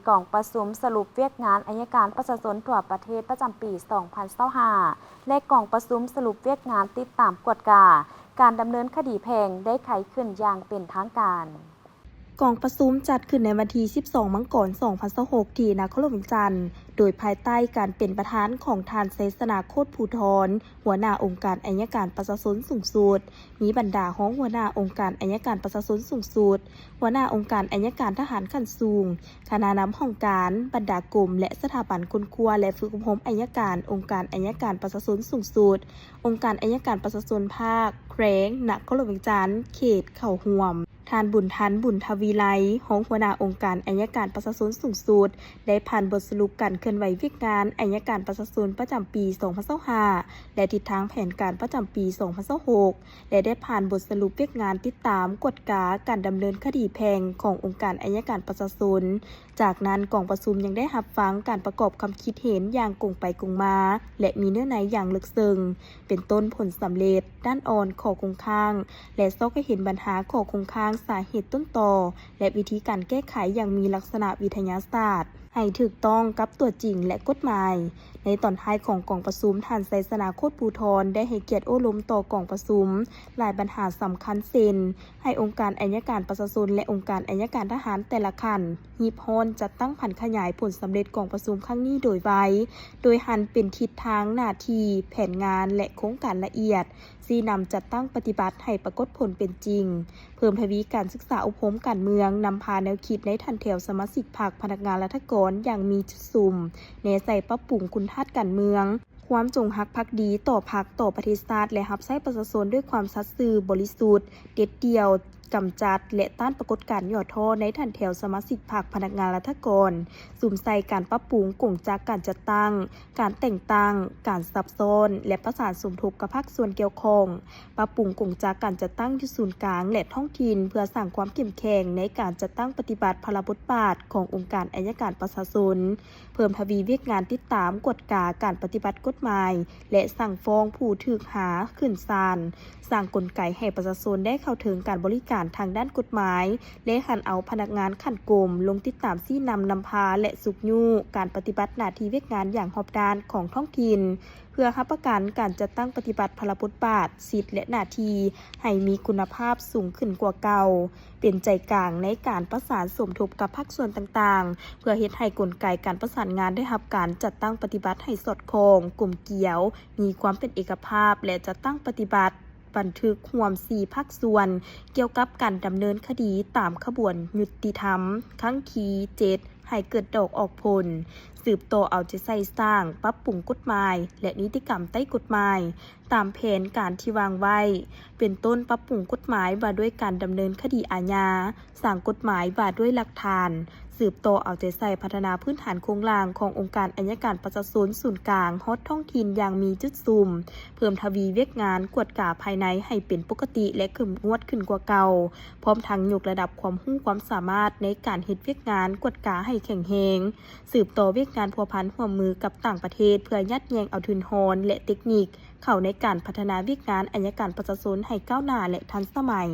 กองประชุมสรุปเวียกงานอัยการประชาชนทั่วประเทศประจำปี 2025 และกองประชุมสรุปเวียกงานติดตามกวดกาการดำเนินคดีแพ่งได้ไขขึ้นอย่างเป็นทางการกองประชุมจัดขึ้นในวันที่ 12 มกราคม 2026 ที่นครหลวงจันทร์โดยภายใต้การเป็นประธานของท่านเสษนาโคตรภูธรหัวหน้าองค์การอัยการประชาชนสูงสุดมีบรรดาของหัวหน้าองค์การอัยการประชาชนสูงสุดหัวหน้าองค์การอัยการทหารขั้นสูงคณะนำห้องการบรรดากลุ่มและสถาบันคุณครัวและฝึกอบรมอัยการองค์การอัยการประชาชนสูงสุดองค์การอัยการประชาชนภาคแขวงนครหลวงจันทร์เขตเข้าร่วมท่านบุญทันบุญทวีไลของหัวหน้าองค์การอัยการประชาชนสูงสุดได้ผ่านบทสรุปการเคลื่อนไหววิกงานอัยการประชาชนประจำปี 2025 และทิศทางแผนการประจำปี 2026 และได้ผ่านบทสรุปวิกงานติดตามกฎกาการดำเนินคดีแพ่งขององค์การอัยการประชาชนจากนั้นกองประชุมยังได้รับฟังการประกอบความคิดเห็นอย่างกงไปกงมาและมีเนื้อในอย่างลึกซึ้งเป็นต้นผลสำเร็จด้านอ่อนข้อคงค้างและซอกให้เห็นปัญหาข้อคงค้างสาเหตุต้นตอและวิธีการแก้ไขอย่างมีลักษณะวิทยาศาสตร์ให้ถูกต้องกับตัวจริงและกฎหมายในตอนท้ายของกองประชุมท่านไสสนาโคตรภูธรได้ให้เกียรติโอ้ล้มต่อกองประชุมหลายปัญหาสำคัญเช่นให้องค์การอัยการประชาชนและองค์การอัยการทหารแต่ละขั้นหีบฮอนจัดตั้งผันขยายผลสำเร็จกองประชุมครั้งนี้โดยไว้โดยหันเป็นทิศทางหน้าที่แผนงานและโครงการละเอียดที่นำจัดตั้งปฏิบัติให้ปรากฏผลเป็นจริงเพิ่มทวีการศึกษาอบรมการเมืองนำพาแนวคิดในทันแถวสมาชิกพรรคพนักงานรัฐกรอย่างมีจุดสุ่มเนใส่ปรับปรุงคุณธาตุการเมืองความจงรักภักดีต่อพรรคต่อประเทศชาติและรับใช้ประชาชนด้วยความสัตย์ซื่อบริสุทธิ์เด็ดเดี่ยวกำจัดและต้านปรากฏการณ์ย่อท้อในทันแถวสมาชิกพรรคพนักงานรัฐกรสุ่มใส่การปรับปรุงกงจากการจัดตั้งการแต่งตั้งการซับซ้อนและประสานสมทบกับภาคส่วนเกี่ยวข้องปรับปรุงกงจากการจัดตั้งที่ศูนย์กลางและท้องถิ่นเพื่อสร้างความเข้มแข็งในการจัดตั้งปฏิบัติพลบทบาทขององค์การอัยการประชาชนเพิ่มทวีเวียกงานติดตามกฎกาการปฏิบัติกฎหมายและสั่งฟ้องผู้ถูกหาขึ้นศาลสร้างกลไกให้ประชาชนได้เข้าถึงการบริการทางด้านกฎหมายและหันเอาพนักงานขันกลมลงติดตามที่นำพาและสุกยู่การปฏิบัติหน้าที่เวียกงานอย่างรอบด้านของท้องถิ่นเพื่อรับประกันการจัดตั้งปฏิบัติพลบทบาทสิทธิและหน้าที่ให้มีคุณภาพสูงขึ้นกว่าเก่าเป็นใจกลางในการประสานสมทบกับภาคส่วนต่างๆเพื่อเฮ็ดให้กลไกการประสานงานได้รับการจัดตั้งปฏิบัติให้สอดคล้องกลมเกลียวมีความเป็นเอกภาพและจัดตั้งปฏิบัติบันทึกร่วม4ภาคส่วนเกี่ยวกับการดำเนินคดีตามขบวนยุติธรรมครั้งที่7ให้เกิดดอกออกผลสืบต่อเอาใจใส่สร้างปรับปรุงกฎหมายและนิติกรรมใต้กฎหมายตามแผนการที่วางไว้เป็นต้นปรับปรุงกฎหมายว่าด้วยการดำเนินคดีอาญาสร้างกฎหมายว่าด้วยหลักฐานสืบต่อเอาใจใส่พัฒนาพื้นฐานโครงสร้างขององค์การอัยการประชาชนศูนย์กลางฮอดท้องถิ่นอย่างมีจุดซุ่มเพิ่มทวีเวียกงานกวดกาภายในให้เป็นปกติและเข้มงวดขึ้นกว่าเก่าพร้อมทั้งยกระดับความรู้ความสามารถในการเฮ็ดเวียกงานกวดกาให้แข็งแรงสืบต่อเวียกงานพัวพันร่วมมือกับต่างประเทศเพื่อยัดแยงเอาทุนฮอนและเทคนิคเข้าในการพัฒนาเวียกงานอัยการประชาชนให้ก้าวหน้าและทันสมัย